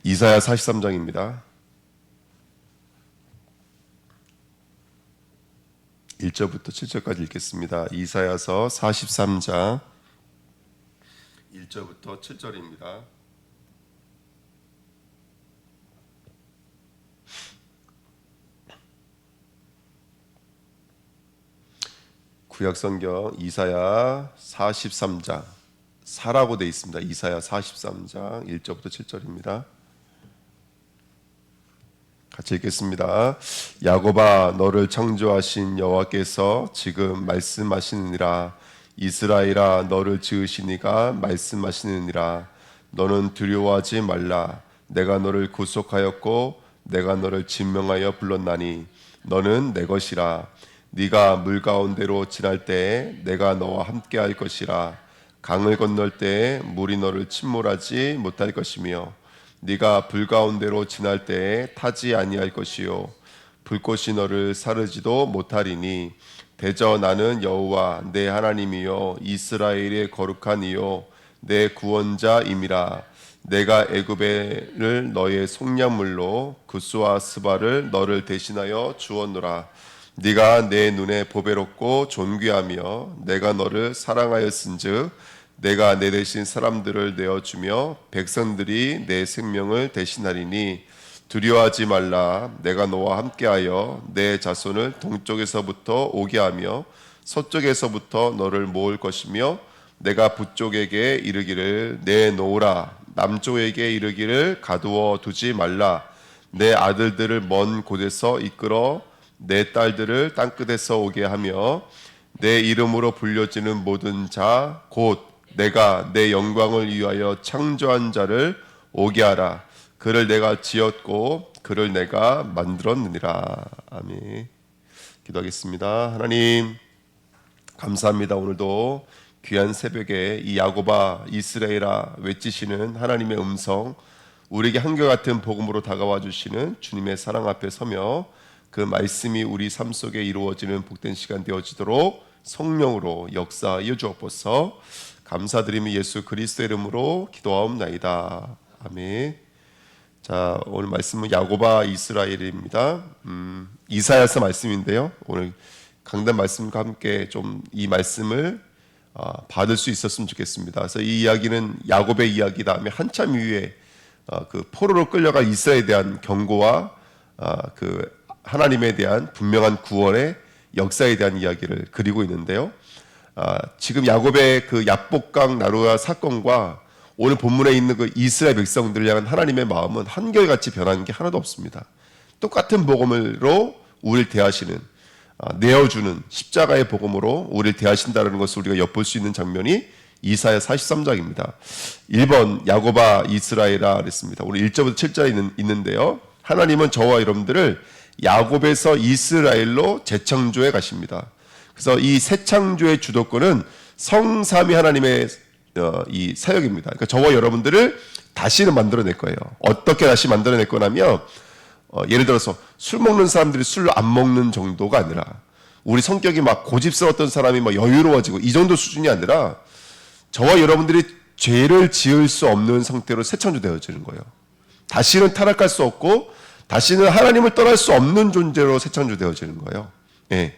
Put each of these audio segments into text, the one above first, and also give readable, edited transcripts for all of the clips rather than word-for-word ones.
이사야 43장입니다. 1절부터 7절까지 읽겠습니다. 이사야서 43장 1절부터 7절입니다. 구약성경 이사야 43장 4라고 되어 있습니다. 이사야 43장 1절부터 7절입니다. 같이 읽겠습니다. 야곱아, 너를 창조하신 여호와께서 지금 말씀하시느니라. 이스라엘아, 너를 지으신 이가 말씀하시느니라. 너는 두려워하지 말라. 내가 너를 구속하였고 내가 너를 진명하여 불렀나니 너는 내 것이라. 네가 물 가운데로 지날 때에 내가 너와 함께할 것이라. 강을 건널 때에 물이 너를 침몰하지 못할 것이며 네가 불 가운데로 지날 때에 타지 아니할 것이요 불꽃이 너를 사르지도 못하리니 대저 나는 여호와 내 하나님이요 이스라엘의 거룩한 이요 내 구원자임이라. 내가 애굽을 너의 속량물로 구스와 스바를 너를 대신하여 주었노라. 네가 내 눈에 보배롭고 존귀하며 내가 너를 사랑하였은즉 내가 내 대신 사람들을 내어주며 백성들이 내 생명을 대신하리니 두려워하지 말라. 내가 너와 함께하여 내 자손을 동쪽에서부터 오게 하며 서쪽에서부터 너를 모을 것이며 내가 북쪽에게 이르기를 내놓으라. 남쪽에게 이르기를 가두어 두지 말라. 내 아들들을 먼 곳에서 이끌어 내 딸들을 땅끝에서 오게 하며 내 이름으로 불려지는 모든 자 곧 내가 내 영광을 위하여 창조한 자를 오게 하라. 그를 내가 지었고 그를 내가 만들었느니라. 아멘. 기도하겠습니다. 하나님 감사합니다. 오늘도 귀한 새벽에 이 야곱아 이스라엘아 외치시는 하나님의 음성, 우리에게 한결같은 복음으로 다가와 주시는 주님의 사랑 앞에 서며 그 말씀이 우리 삶 속에 이루어지는 복된 시간 되어지도록 성령으로 역사하여 주옵소서. 감사드리며 예수 그리스도의 이름으로 기도하옵나이다. 아멘. 자, 오늘 말씀은 야곱아 이스라엘입니다. 이사야서 말씀인데요. 오늘 강단 말씀과 함께 좀 이 말씀을 받을 수 있었으면 좋겠습니다. 그래서 이 이야기는 야곱의 이야기 다음에 한참 이후에 그 포로로 끌려간 이스라엘에 대한 경고와 그 하나님에 대한 분명한 구원의 역사에 대한 이야기를 그리고 있는데요. 지금 야곱의 그 야복강 나루아 사건과 오늘 본문에 있는 그 이스라엘 백성들을 향한 하나님의 마음은 한결같이 변한 게 하나도 없습니다. 똑같은 복음으로 우리를 대하시는, 내어주는 십자가의 복음으로 우리를 대하신다는 것을 우리가 엿볼 수 있는 장면이 이사야 43장입니다. 1번 야곱아 이스라엘아 그랬습니다. 오늘 1절부터 7절에 있는데요. 하나님은 저와 여러분들을 야곱에서 이스라엘로 재창조해 가십니다. 그래서 이 새 창조의 주도권은 성삼위 하나님의 이 사역입니다. 그러니까 저와 여러분들을 다시는 만들어낼 거예요. 어떻게 다시 만들어낼 거냐면 예를 들어서 술 먹는 사람들이 술 안 먹는 정도가 아니라 우리 성격이 막 고집스러웠던 사람이 막 여유로워지고 이 정도 수준이 아니라 저와 여러분들이 죄를 지을 수 없는 상태로 새 창조되어지는 거예요. 다시는 타락할 수 없고 다시는 하나님을 떠날 수 없는 존재로 새 창조되어지는 거예요. 예.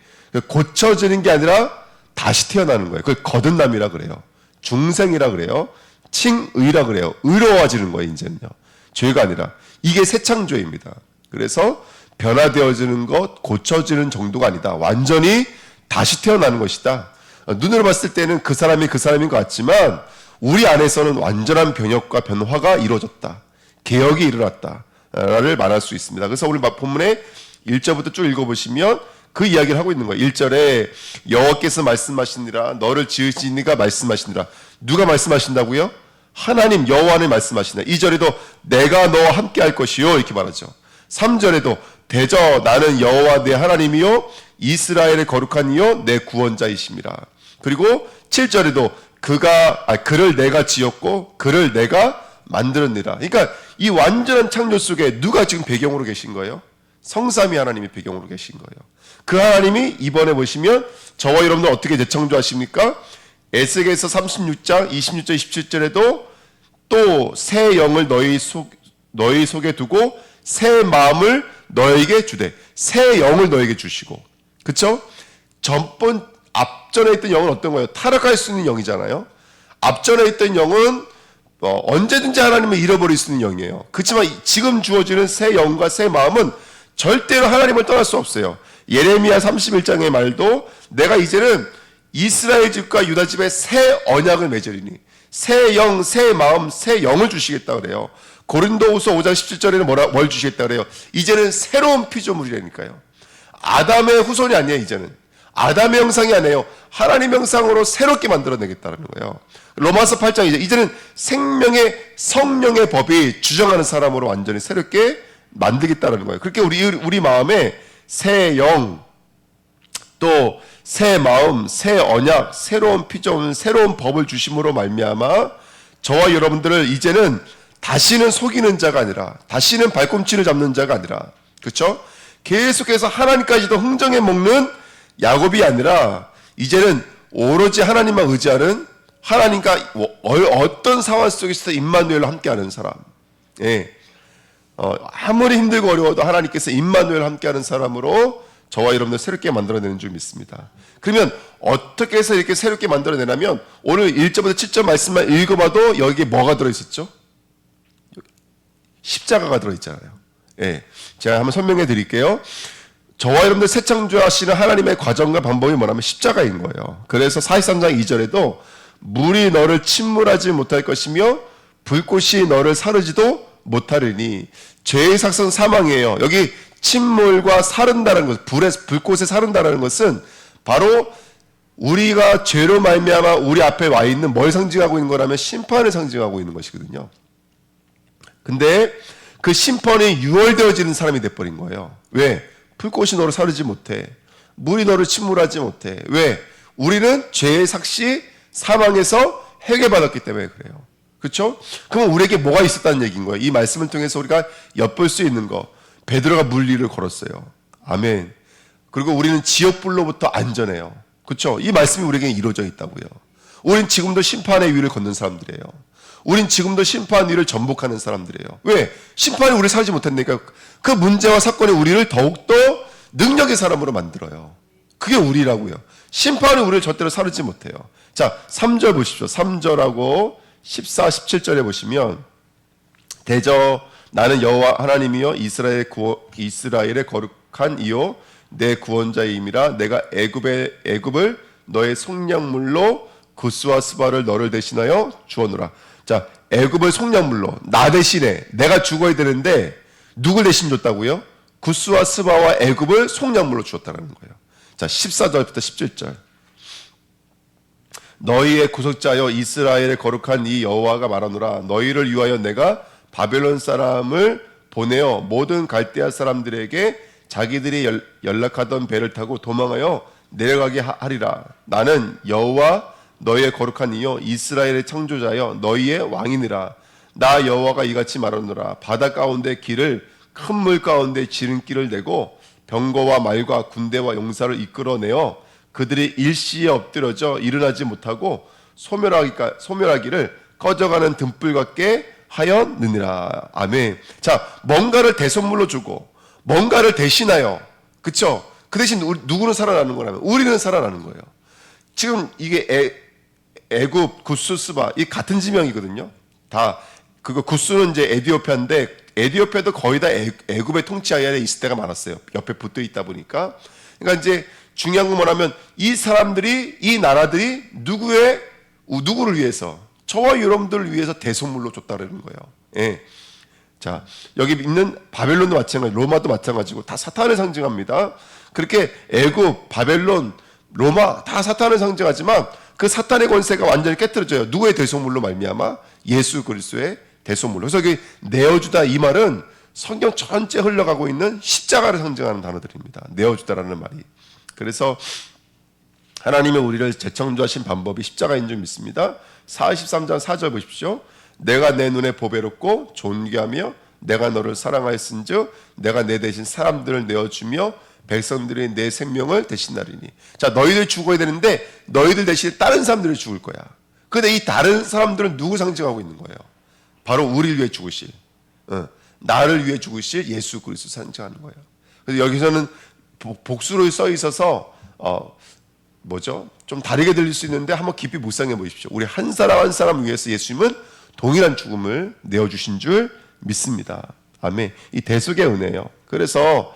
고쳐지는 게 아니라 다시 태어나는 거예요. 그걸 거듭남이라 그래요. 중생이라 그래요. 칭의라 그래요. 의로워지는 거예요. 이제는요. 죄가 아니라 이게 새 창조입니다. 그래서 변화되어지는 것, 고쳐지는 정도가 아니다. 완전히 다시 태어나는 것이다. 눈으로 봤을 때는 그 사람이 그 사람인 것 같지만 우리 안에서는 완전한 변혁과 변화가 이루어졌다. 개혁이 일어났다를 말할 수 있습니다. 그래서 오늘 본문에 1절부터 쭉 읽어보시면 그 이야기를 하고 있는 거예요. 1절에 여호와께서 말씀하시니라. 너를 지으신 이가 말씀하시니라. 누가 말씀하신다고요? 하나님 여호와는 말씀하시니라. 2절에도 내가 너와 함께 할 것이요 이렇게 말하죠. 3절에도 대저 나는 여호와 내 하나님이요 이스라엘의 거룩한 이요 내 구원자이심이라. 그리고 7절에도 그를 내가 지었고 그를 내가 만들었느라. 그러니까 이 완전한 창조 속에 누가 지금 배경으로 계신 거예요? 성삼위 하나님이 배경으로 계신 거예요. 그 하나님이 이번에 보시면 저와 여러분들 어떻게 재창조하십니까? 에스겔서 36장 26절 27절에도 또 새 영을 너희 너희 속에 두고 새 마음을 너에게 주되 새 영을 너에게 주시고. 그쵸? 앞전에 있던 영은 어떤 거예요? 타락할 수 있는 영이잖아요. 앞전에 있던 영은 언제든지 하나님을 잃어버릴 수 있는 영이에요. 그렇지만 지금 주어지는 새 영과 새 마음은 절대로 하나님을 떠날 수 없어요. 예레미야 31장의 말도 내가 이제는 이스라엘 집과 유다 집에 새 언약을 맺으리니 새 영, 새 마음, 새 영을 주시겠다 그래요. 고린도후서 5장 17절에는 뭘 주시겠다 그래요? 이제는 새로운 피조물이라니까요. 아담의 후손이 아니에요. 이제는 아담의 형상이 아니에요. 하나님의 형상으로 새롭게 만들어내겠다는 거예요. 로마서 8장 이제는 생명의 성령의 법이 주정하는 사람으로 완전히 새롭게 만들겠다는 거예요. 그렇게 우리 마음에 새 영, 또 새 마음, 새 언약, 새로운 피조물, 새로운 법을 주심으로 말미암아 저와 여러분들을 이제는 다시는 속이는 자가 아니라, 다시는 발꿈치를 잡는 자가 아니라, 그렇죠? 계속해서 하나님까지도 흥정해 먹는 야곱이 아니라 이제는 오로지 하나님만 의지하는, 하나님과 어떤 상황 속에서도 임마누엘과 함께하는 사람. 예. 아무리 힘들고 어려워도 하나님께서 임마누엘과 함께하는 사람으로 저와 여러분들 새롭게 만들어내는 줄 믿습니다. 그러면 어떻게 해서 이렇게 새롭게 만들어내냐면 오늘 1절부터 7절 말씀만 읽어봐도 여기에 뭐가 들어있었죠? 십자가가 들어있잖아요. 예. 제가 한번 설명해 드릴게요. 저와 여러분들 새 창조하시는 하나님의 과정과 방법이 뭐냐면 십자가인 거예요. 그래서 43장 2절에도 물이 너를 침몰하지 못할 것이며 불꽃이 너를 사르지도 못하리니. 죄의 삭선 사망이에요. 여기 침몰과 사른다는 것, 불꽃에 사른다는 것은 바로 우리가 죄로 말미암아 우리 앞에 와 있는 뭘 상징하고 있는 거라면 심판을 상징하고 있는 것이거든요. 근데 그 심판이 유월되어지는 사람이 돼버린 거예요. 왜? 불꽃이 너를 사르지 못해. 물이 너를 침몰하지 못해. 왜? 우리는 죄의 삭시 사망에서 해결받았기 때문에 그래요. 그렇죠? 그럼 우리에게 뭐가 있었다는 얘기인 거예요. 이 말씀을 통해서 우리가 엿볼 수 있는 거. 베드로가 물리를 걸었어요. 아멘. 그리고 우리는 지옥불로부터 안전해요. 그렇죠? 이 말씀이 우리에게 이루어져 있다고요. 우린 지금도 심판의 위를 걷는 사람들이에요. 우린 지금도 심판 위를 전복하는 사람들이에요. 왜? 심판이 우리 살지 못했으니까. 그 문제와 사건이 우리를 더욱더 능력의 사람으로 만들어요. 그게 우리라고요. 심판이 우리를 절대로 사르지 못해요. 자, 3절 보십시오. 3절하고 14, 17절에 보시면 대저 나는 여호와 하나님이여 이스라엘의 거룩한 이요 내 구원자임이라. 내가 애굽을 너의 속량물로 구스와 스바를 너를 대신하여 주었노라. 자, 애굽을 속량물로 나 대신에 내가 죽어야 되는데 누굴 대신 줬다고요? 구스와 스바와 애굽을 속량물로 주었다는 거예요. 자, 14절부터 17절. 너희의 구속자여 이스라엘의 거룩한 이 여호와가 말하노라. 너희를 위하여 내가 바벨론 사람을 보내어 모든 갈대아 사람들에게 자기들이 연락하던 배를 타고 도망하여 내려가게 하리라. 나는 여호와 너희의 거룩한 이여 이스라엘의 창조자여 너희의 왕이니라. 나 여호와가 이같이 말하노라. 바다 가운데 길을 큰 물 가운데 지름길을 내고 병거와 말과 군대와 용사를 이끌어내어 그들이 일시에 엎드려져 일어나지 못하고 소멸하기를 꺼져가는 등불 같게 하였느니라. 아멘. 자, 뭔가를 대선물로 주고 뭔가를 대신하여, 그쵸? 그 대신 누구는 살아나는 거라면 우리는 살아나는 거예요. 지금 이게 애굽, 구스, 스바 이 같은 지명이거든요. 다 그거 구스는 이제 에디오피아인데 에디오피아도 거의 다 애굽의 통치하에 있을 때가 많았어요. 옆에 붙어 있다 보니까. 그러니까 이제 중요한 건 뭐냐면 이 사람들이, 이 나라들이 누구를 위해서, 저와 여러분들을 위해서 대속물로 줬다는 거예요. 예. 자, 여기 있는 바벨론도 마찬가지, 로마도 마찬가지고 다 사탄을 상징합니다. 그렇게 애굽, 바벨론, 로마 다 사탄을 상징하지만 그 사탄의 권세가 완전히 깨트려져요. 누구의 대속물로 말미암아? 예수 그리스도의 대속물로. 그래서 여기 내어주다 이 말은 성경 전체 흘러가고 있는 십자가를 상징하는 단어들입니다. 내어주다라는 말이. 그래서 하나님의 우리를 재창조하신 방법이 십자가인 줄 믿습니다. 43장 4절 보십시오. 내가 내 눈에 보배롭고 존귀하며 내가 너를 사랑하였은즉 내가 내 대신 사람들을 내어주며 백성들이 내 생명을 대신하리니. 자, 너희들 죽어야 되는데 너희들 대신에 다른 사람들이 죽을 거야. 그런데 이 다른 사람들은 누구 상징하고 있는 거예요? 바로 우리를 위해 죽으실 나를 위해 죽으실 예수 그리스도 상징하는 거예요. 그래서 여기서는 복수로 써 있어서 좀 다르게 들릴 수 있는데 한번 깊이 묵상해 보십시오. 우리 한 사람 한 사람 위해서 예수님은 동일한 죽음을 내어주신 줄 믿습니다. 아멘. 이 대속의 은혜예요. 그래서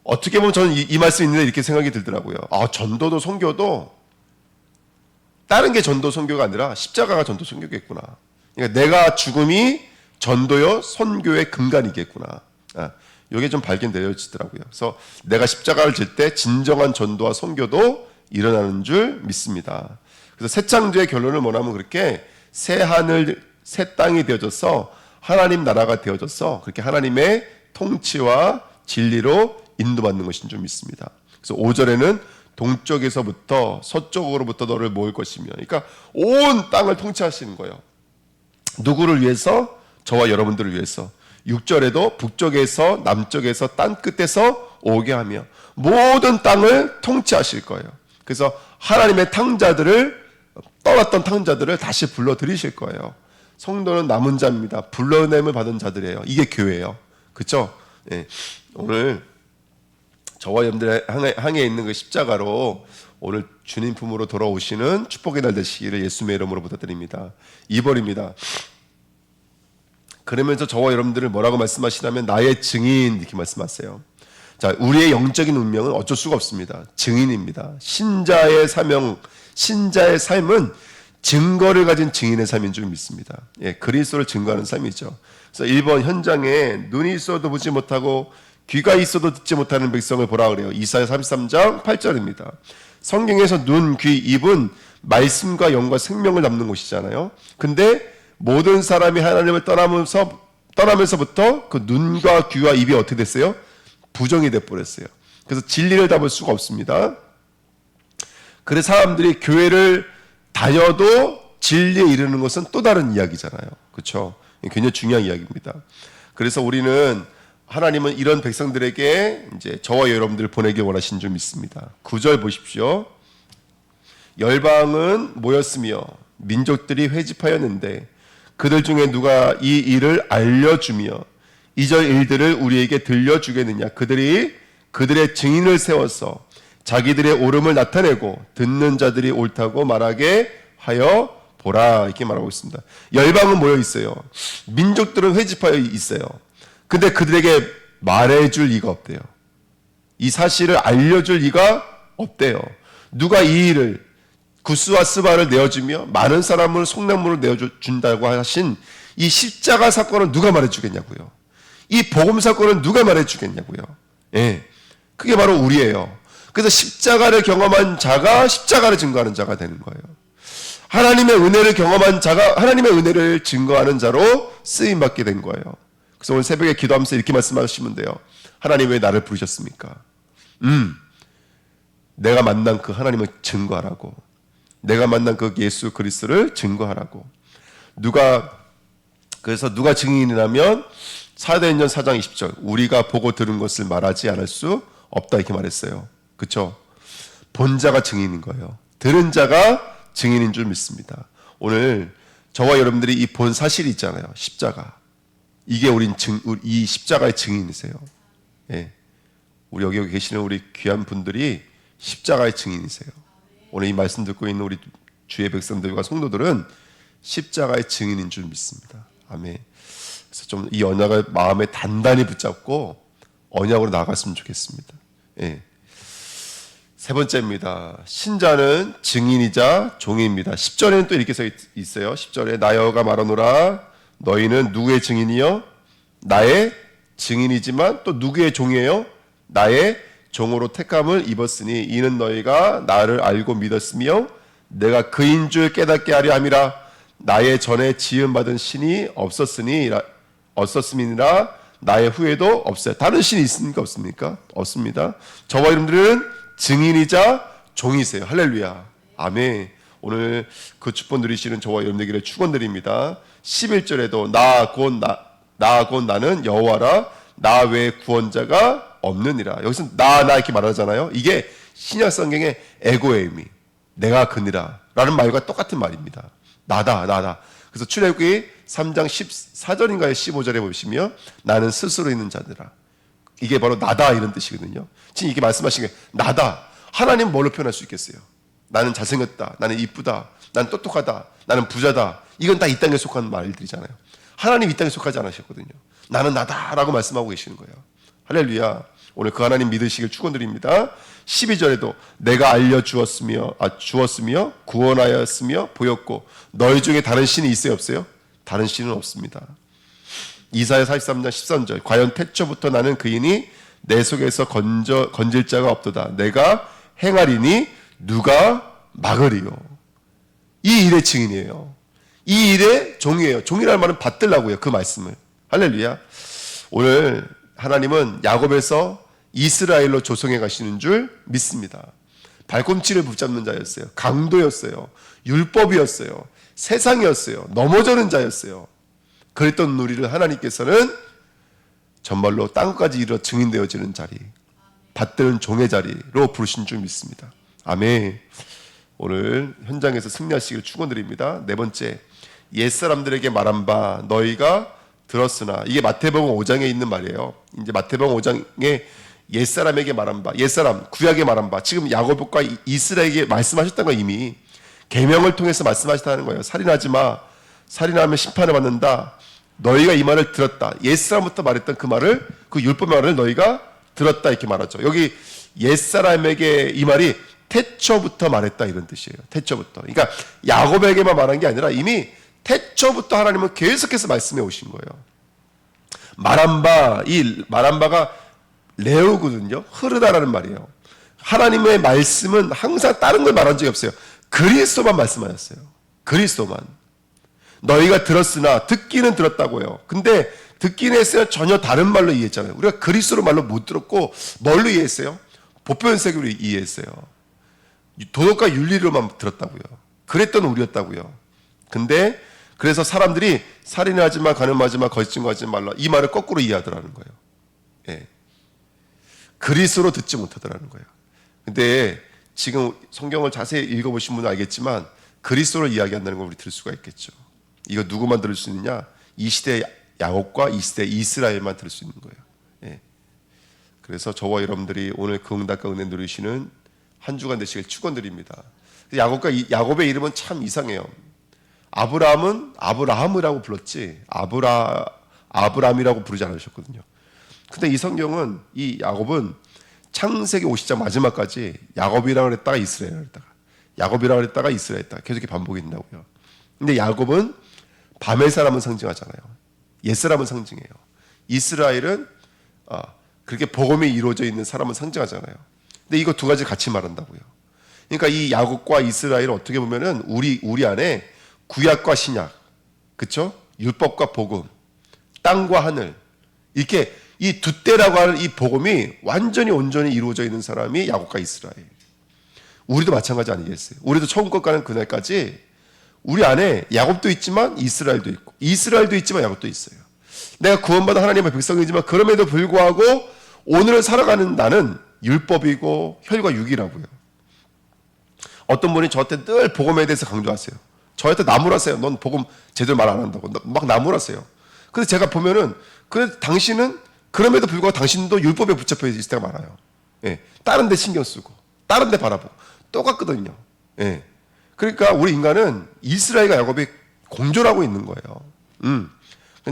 어떻게 보면 저는 이 말씀이 있는데 이렇게 생각이 들더라고요. 전도도 선교도 다른 게 전도 선교가 아니라 십자가가 전도 선교겠구나. 그러니까 내가 죽음이 전도요 선교의 근간이겠구나. 이게 좀 발견되어지더라고요. 그래서 내가 십자가를 질 때 진정한 전도와 선교도 일어나는 줄 믿습니다. 그래서 새 창조의 결론을 뭐냐면 그렇게 새 하늘 새 땅이 되어져서 하나님 나라가 되어져서 그렇게 하나님의 통치와 진리로 인도받는 것인 줄 믿습니다. 그래서 5절에는 동쪽에서부터 서쪽으로부터 너를 모을 것이며, 그러니까 온 땅을 통치하시는 거예요. 누구를 위해서? 저와 여러분들을 위해서. 6절에도 북쪽에서 남쪽에서 땅 끝에서 오게 하며 모든 땅을 통치하실 거예요. 그래서 하나님의 탕자들을 떠났던 탕자들을 다시 불러들이실 거예요. 성도는 남은 자입니다. 불러냄을 받은 자들이에요. 이게 교회예요. 그렇죠? 네. 오늘 저와 여러분들의 향해 있는 그 십자가로 오늘 주님 품으로 돌아오시는 축복의 날 되시기를 예수님의 이름으로 부탁드립니다. 2번입니다. 그러면서 저와 여러분들을 뭐라고 말씀하시냐면 나의 증인 이렇게 말씀하세요. 자, 우리의 영적인 운명은 어쩔 수가 없습니다. 증인입니다. 신자의 사명, 신자의 삶은 증거를 가진 증인의 삶인 줄 믿습니다. 그리스도를 증거하는 삶이죠. 그래서 1번 현장에 눈이 있어도 보지 못하고 귀가 있어도 듣지 못하는 백성을 보라 그래요. 이사야 33장 8절입니다. 성경에서 눈, 귀, 입은 말씀과 영과 생명을 담는 곳이잖아요. 근데 모든 사람이 하나님을 떠나면서부터 그 눈과 귀와 입이 어떻게 됐어요? 부정이 돼버렸어요. 그래서 진리를 담을 수가 없습니다. 그래서 사람들이 교회를 다녀도 진리에 이르는 것은 또 다른 이야기잖아요. 그렇죠? 굉장히 중요한 이야기입니다. 그래서 우리는 하나님은 이런 백성들에게 이제 저와 여러분들을 보내기 원하신 줄 믿습니다. 9절 보십시오. 열방은 모였으며 민족들이 회집하였는데 그들 중에 누가 이 일을 알려주며 이전 일들을 우리에게 들려주겠느냐. 그들이 그들의 증인을 세워서 자기들의 옳음을 나타내고 듣는 자들이 옳다고 말하게 하여 보라. 이렇게 말하고 있습니다. 열방은 모여 있어요. 민족들은 회집하여 있어요. 근데 그들에게 말해줄 리가 없대요. 이 사실을 알려줄 리가 없대요. 누가 이 일을 구스와 스바를 내어주며 많은 사람을 속량물을 내어준다고 하신 이 십자가 사건을 누가 말해주겠냐고요. 이 복음 사건을 누가 말해주겠냐고요. 그게 바로 우리예요. 그래서 십자가를 경험한 자가 십자가를 증거하는 자가 되는 거예요. 하나님의 은혜를 경험한 자가 하나님의 은혜를 증거하는 자로 쓰임받게 된 거예요. 그래서 오늘 새벽에 기도하면서 이렇게 말씀하시면 돼요. 하나님 왜 나를 부르셨습니까? 내가 만난 그 하나님을 증거하라고. 내가 만난 그 예수 그리스도를 증거하라고. 그래서 누가 증인이라면 사도행전 4장 20절 우리가 보고 들은 것을 말하지 않을 수 없다 이렇게 말했어요. 그렇죠? 본 자가 증인인 거예요. 들은 자가 증인인 줄 믿습니다. 오늘 저와 여러분들이 이 본 사실이 있잖아요. 십자가. 이게 이 십자가의 증인이세요. 우리 여기 계시는 우리 귀한 분들이 십자가의 증인이세요. 오늘 이 말씀 듣고 있는 우리 주의 백성들과 성도들은 십자가의 증인인 줄 믿습니다. 아멘. 그래서 좀 이 언약을 마음에 단단히 붙잡고 언약으로 나아갔으면 좋겠습니다. 세 번째입니다. 신자는 증인이자 종입니다. 10절에는 또 이렇게 써 있어요. 10절에 나여가 말하노라 너희는 누구의 증인이요? 나의 증인이지만 또 누구의 종이에요? 나의 종으로 택함을 입었으니 이는 너희가 나를 알고 믿었으며 내가 그인 줄 깨닫게 하려 함이라. 나의 전에 지음받은 신이 없었음이니라 나의 후에도 없어요. 다른 신이 있습니까? 없습니까? 없습니다. 저와 여러분들은 증인이자 종이세요. 할렐루야. 아멘. 오늘 그 축복 누리시는 저와 여러분들에게 축원드립니다. 11절에도 나 곧 나는 여호와라 나 외에 구원자가 없느니라. 여기서 나 이렇게 말하잖아요. 이게 신약 성경의 에고에미 내가 그니라 라는 말과 똑같은 말입니다. 나다. 그래서 출애굽기 3장 14절인가요? 15절에 보시면 나는 스스로 있는 자들아. 이게 바로 나다 이런 뜻이거든요. 지금 이게 말씀하신 게 나다. 하나님 뭘로 표현할 수 있겠어요? 나는 잘생겼다. 나는 이쁘다. 나는 똑똑하다. 나는 부자다. 이건 다 이 땅에 속한 말들이잖아요. 하나님 이 땅에 속하지 않으셨거든요. 나는 나다라고 말씀하고 계시는 거예요. 할렐루야. 오늘 그 하나님 믿으시길 축원드립니다. 12절에도 내가 알려주었으며 주었으며 구원하였으며 보였고 너희 중에 다른 신이 있어요 없어요? 다른 신은 없습니다. 이사야 43장 13절 과연 태초부터 나는 그이니 내 속에서 건질 자가 없도다. 내가 행하리니 누가 막으리요. 이 일의 증인이에요. 이 일의 종이에요. 종이라는 말은 받들라고요. 그 말씀을. 할렐루야. 오늘 하나님은 야곱에서 이스라엘로 조성해 가시는 줄 믿습니다. 발꿈치를 붙잡는 자였어요. 강도였어요. 율법이었어요. 세상이었어요. 넘어져는 자였어요. 그랬던 우리를 하나님께서는 정말로 땅까지 이르러 증인되어지는 자리, 받드는 종의 자리로 부르신 줄 믿습니다. 아멘. 오늘 현장에서 승리하시기를 축원드립니다. 네 번째, 옛사람들에게 말한 바 너희가 들었으나, 이게 마태복음 5장에 있는 말이에요. 이제 마태복음 5장에 옛사람에게 말한 바, 옛사람 구약에 말한 바, 지금 야곱과 이스라엘에게 말씀하셨던 거 이미 계명을 통해서 말씀하셨다는 거예요. 살인하지 마. 살인하면 심판을 받는다. 너희가 이 말을 들었다. 옛사람부터 말했던 그 말을, 그 율법의 말을 너희가 들었다 이렇게 말하죠. 여기 옛사람에게 이 말이 태초부터 말했다 이런 뜻이에요. 태초부터. 그러니까 야곱에게만 말한 게 아니라 이미 태초부터 하나님은 계속해서 말씀해 오신 거예요. 말한 바, 이 말한 바가 레오거든요. 흐르다라는 말이에요. 하나님의 말씀은 항상 다른 걸 말한 적이 없어요. 그리스도만 말씀하셨어요. 그리스도만. 너희가 들었으나, 듣기는 들었다고요. 근데 듣기는 했어요. 전혀 다른 말로 이해했잖아요. 우리가 그리스도 말로 못 들었고 뭘로 이해했어요? 보편색으로 이해했어요. 도덕과 윤리로만 들었다고요. 그랬던 우리였다고요. 근데 그래서 사람들이 살인하지 마, 간음하지 마, 거짓 증거하지 말라, 이 말을 거꾸로 이해하더라는 거예요. 예. 그리스도로 듣지 못하더라는 거예요. 근데 지금 성경을 자세히 읽어보신 분은 알겠지만 그리스도로 이야기한다는 걸 우리 들을 수가 있겠죠. 이거 누구만 들을 수 있느냐? 이 시대 야곱과 이 시대 이스라엘만 들을 수 있는 거예요. 예. 그래서 저와 여러분들이 오늘 그 응답과 은혜 누리시는 한 주간 되시길 축원드립니다. 야곱의 이름은 참 이상해요. 아브라함은 아브라함이라고 불렀지 아브람이라고 부르지 않으셨거든요. 근데 이 성경은, 이 야곱은 창세기 50장 마지막까지 야곱이라고 그랬다가 이스라엘 그랬다가 야곱이라고 그랬다가 이스라엘 했다가 계속 이렇게 반복이 된다고요. 근데 야곱은 밤의 사람은 상징하잖아요. 옛사람은 상징해요. 이스라엘은 그렇게 복음이 이루어져 있는 사람은 상징하잖아요. 근데 이거 두 가지 같이 말한다고요. 그러니까 이 야곱과 이스라엘은 어떻게 보면은 우리 안에 구약과 신약, 그렇죠? 율법과 복음, 땅과 하늘, 이렇게 이 두 때라고 하는 이 복음이 완전히 온전히 이루어져 있는 사람이 야곱과 이스라엘. 우리도 마찬가지 아니겠어요? 우리도 처음 것 가는 그날까지 우리 안에 야곱도 있지만 이스라엘도 있고, 이스라엘도 있지만 야곱도 있어요. 내가 구원받은 하나님의 백성이지만 그럼에도 불구하고 오늘을 살아가는 나는 율법이고 혈과 육이라고요. 어떤 분이 저한테 늘 복음에 대해서 강조하세요. 저한테 나무라세요. 넌 복음 제대로 말 안 한다고 막 나무라세요. 그래서 제가 보면은, 그래 당신은 그럼에도 불구하고 당신도 율법에 붙잡혀 있을 때가 많아요. 예. 다른 데 신경 쓰고 다른 데 바라보고 똑같거든요. 예. 그러니까 우리 인간은 이스라엘과 야곱이 공존하고 있는 거예요.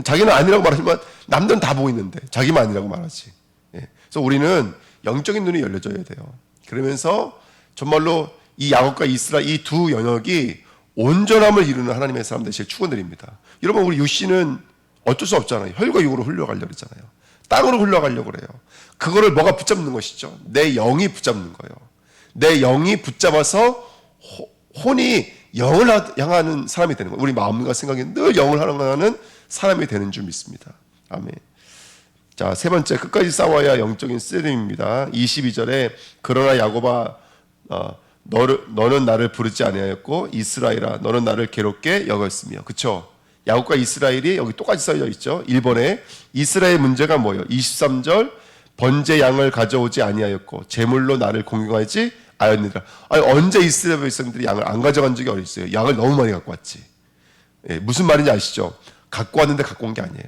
자기는 아니라고 말하지만 남들은 다 보고 있는데 자기만 아니라고 말하지. 예. 그래서 우리는 영적인 눈이 열려져야 돼요. 그러면서 정말로 이 야곱과 이스라엘 이 두 영역이 온전함을 이루는 하나님의 사람 되실 축원드립니다. 여러분, 우리 육신은 어쩔 수 없잖아요. 혈과 육으로 흘러가려고 그러잖아요. 땅으로 흘러가려고 그래요. 그거를 뭐가 붙잡는 것이죠? 내 영이 붙잡는 거예요. 내 영이 붙잡아서 혼이 영을 향하는 사람이 되는 거예요. 우리 마음과 생각이 늘 영을 향하는 사람이 되는 줄 믿습니다. 아멘. 자, 세 번째, 끝까지 싸워야 영적인 쓰림입니다. 22절에 그러나 야곱아 너는 나를 부르지 아니하였고 이스라엘아 너는 나를 괴롭게 여겼으며. 그렇죠? 야곱과 이스라엘이 여기 똑같이 써져 있죠. 1번에 이스라엘 문제가 뭐예요? 23절 번제 양을 가져오지 아니하였고 제물로 나를 공경하지 않았느니라. 아니, 언제 이스라엘 백성들이 양을 안 가져간 적이 어디 있어요? 양을 너무 많이 갖고 왔지. 예, 무슨 말인지 아시죠? 갖고 왔는데 갖고 온 게 아니에요.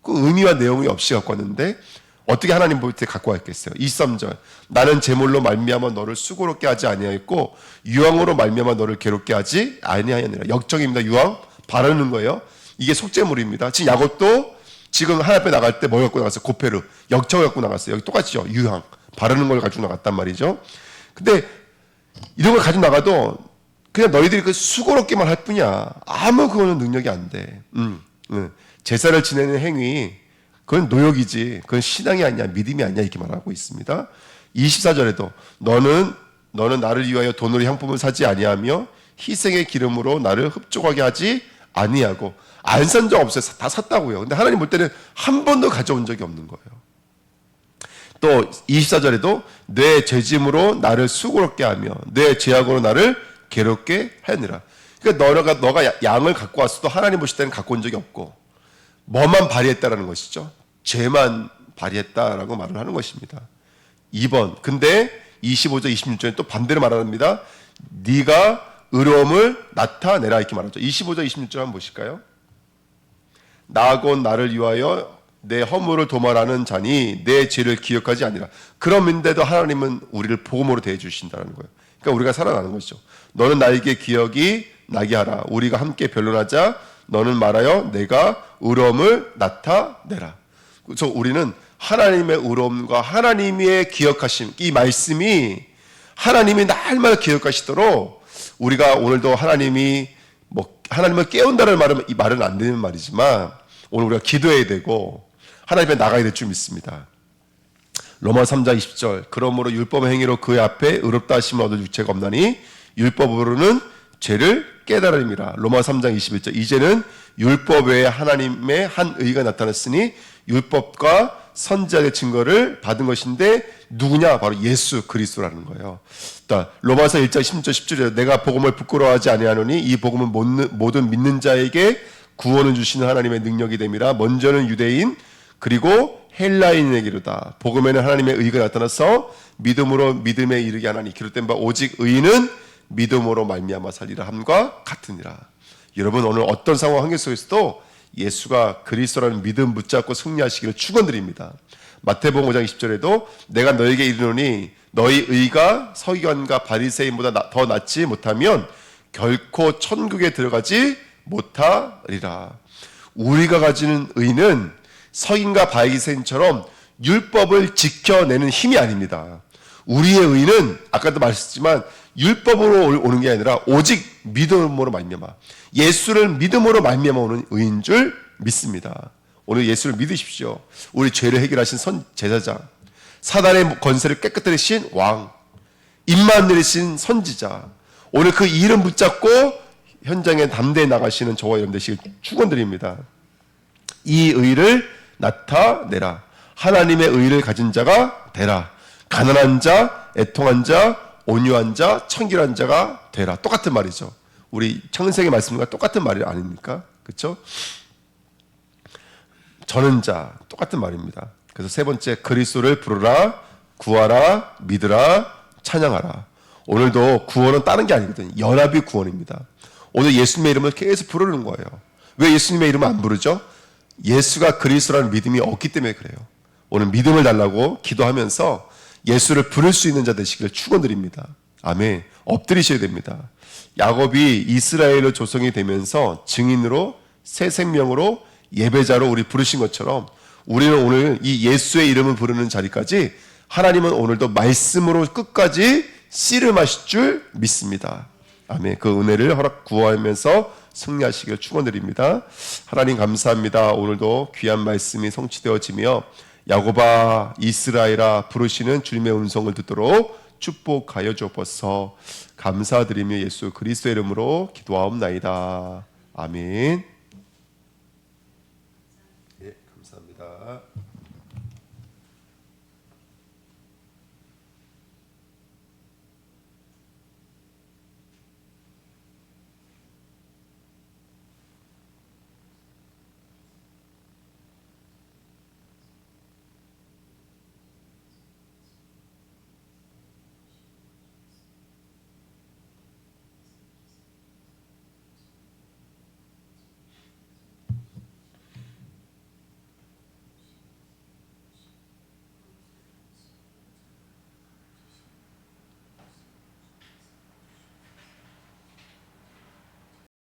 그 의미와 내용이 없이 갖고 왔는데 어떻게 하나님 볼 때 갖고 왔겠어요? 23절 나는 제물로 말미암아 너를 수고롭게 하지 아니하였고 유황으로 말미암아 너를 괴롭게 하지 아니하였느니라. 역정입니다. 유황 바르는 거예요. 이게 속죄물입니다. 지금 야곱도 지금 하나님 앞에 나갈 때 뭐 갖고 나갔어요? 고페르 역정을 갖고 나갔어요. 여기 똑같죠. 유황 바르는 걸 가지고 나갔단 말이죠. 근데 이런 걸 가지고 나가도 그냥 너희들이 그 수고롭게만 할 뿐이야. 아무 그거는 능력이 안 돼. 제사를 지내는 행위 그건 노역이지. 그건 신앙이 아니야. 믿음이 아니야. 이렇게 말하고 있습니다. 24절에도 너는 나를 위하여 돈으로 향품을 사지 아니하며 희생의 기름으로 나를 흡족하게 하지 아니하고 안 산 적 없어요. 다 샀다고요. 근데 하나님 볼 때는 한 번도 가져온 적이 없는 거예요. 또 24절에도 내 죄짐으로 나를 수고롭게 하며 내 죄악으로 나를 괴롭게 하느니라. 그러니까 너가 양을 갖고 왔어도 하나님 보실 때는 갖고 온 적이 없고 뭐만 발휘했다라는 것이죠. 죄만 발휘했다라고 말을 하는 것입니다. 2번 근데 25절 26절에 또 반대로 말합니다. 네가 의로움을 나타내라 이렇게 말하죠. 25절 26절 한번 보실까요? 나 곧 나를 위하여 내 허물을 도말하는 자니 내 죄를 기억하지 아니라. 그럼인데도 하나님은 우리를 복음으로 대해 주신다는 거예요. 그러니까 우리가 살아나는 것이죠. 너는 나에게 기억이 나게 하라. 우리가 함께 변론하자. 너는 말하여 내가 의로움을 나타내라. 그래서 우리는 하나님의 의로움과 하나님의 기억하심 이 말씀이 하나님이 날마다 기억하시도록 우리가 오늘도 하나님을 깨운다는 이 말은 안 되는 말이지만 오늘 우리가 기도해야 되고 하나님 앞에 나가야 될 줄 믿습니다. 로마 3장 20절 그러므로 율법의 행위로 그의 앞에 의롭다 하심을 얻을 육체가 없나니 율법으로는 죄를 깨달음이라. 로마 3장 21절 이제는 율법 외에 하나님의 한 의가 나타났으니 율법과 선지자의 증거를 받은 것인데 누구냐? 바로 예수 그리스도라는 거예요. 로마서 1장 16절 17절 내가 복음을 부끄러워하지 아니하노니 이 복음은 모든 믿는 자에게 구원을 주시는 하나님의 능력이 됨이라. 먼저는 유대인 그리고 헬라인에게로다. 복음에는 하나님의 의가 나타나서 믿음으로 믿음에 이르게 하나니 기록된 바 오직 의인은 믿음으로 말미암아 살리라 함과 같으니라. 여러분 오늘 어떤 상황 환경 속에서도 예수가 그리스도라는 믿음 붙잡고 승리하시기를 축원드립니다. 마태복음 5장 20절에도 내가 너에게 이르노니 너희 의가 서기관과 바리새인보다 더 낫지 못하면 결코 천국에 들어가지 못하리라. 우리가 가지는 의는 서기관과 바리새인처럼 율법을 지켜내는 힘이 아닙니다. 우리의 의는 아까도 말했지만 율법으로 오는 게 아니라 오직 믿음으로 말미암아 예수를 믿음으로 말미암아 오는 의인 줄 믿습니다. 오늘 예수를 믿으십시오. 우리 죄를 해결하신 제사장, 사단의 권세를 깨끗하신 왕, 입만 내리신 선지자, 오늘 그 이름 붙잡고 현장에 담대히 나가시는 저와 여러분 되시길 축원드립니다. 이 의를 나타내라. 하나님의 의를 가진 자가 되라. 가난한 자, 애통한 자, 온유한 자, 청결한 자가 되라. 똑같은 말이죠. 우리 청생의 말씀과 똑같은 말이 아닙니까? 그렇죠? 저는 자 똑같은 말입니다. 그래서 세 번째 그리스도를 부르라, 구하라, 믿으라, 찬양하라. 오늘도 구원은 다른 게 아니거든요. 연합이 구원입니다. 오늘 예수님의 이름을 계속 부르는 거예요. 왜 예수님의 이름을 안 부르죠? 예수가 그리스도라는 믿음이 없기 때문에 그래요. 오늘 믿음을 달라고 기도하면서 예수를 부를 수 있는 자 되시기를 축원드립니다. 아멘. 엎드리셔야 됩니다. 야곱이 이스라엘로 조성이 되면서 증인으로 새 생명으로 예배자로 우리 부르신 것처럼 우리는 오늘 이 예수의 이름을 부르는 자리까지 하나님은 오늘도 말씀으로 끝까지 씨름하실 줄 믿습니다. 아멘. 그 은혜를 구하면서 승리하시기를 축원드립니다. 하나님 감사합니다. 오늘도 귀한 말씀이 성취되어지며 야곱아 이스라엘아 부르시는 주님의 음성을 듣도록 축복하여 주옵소서. 감사드리며 예수 그리스도의 이름으로 기도하옵나이다. 아멘. 예, 감사합니다.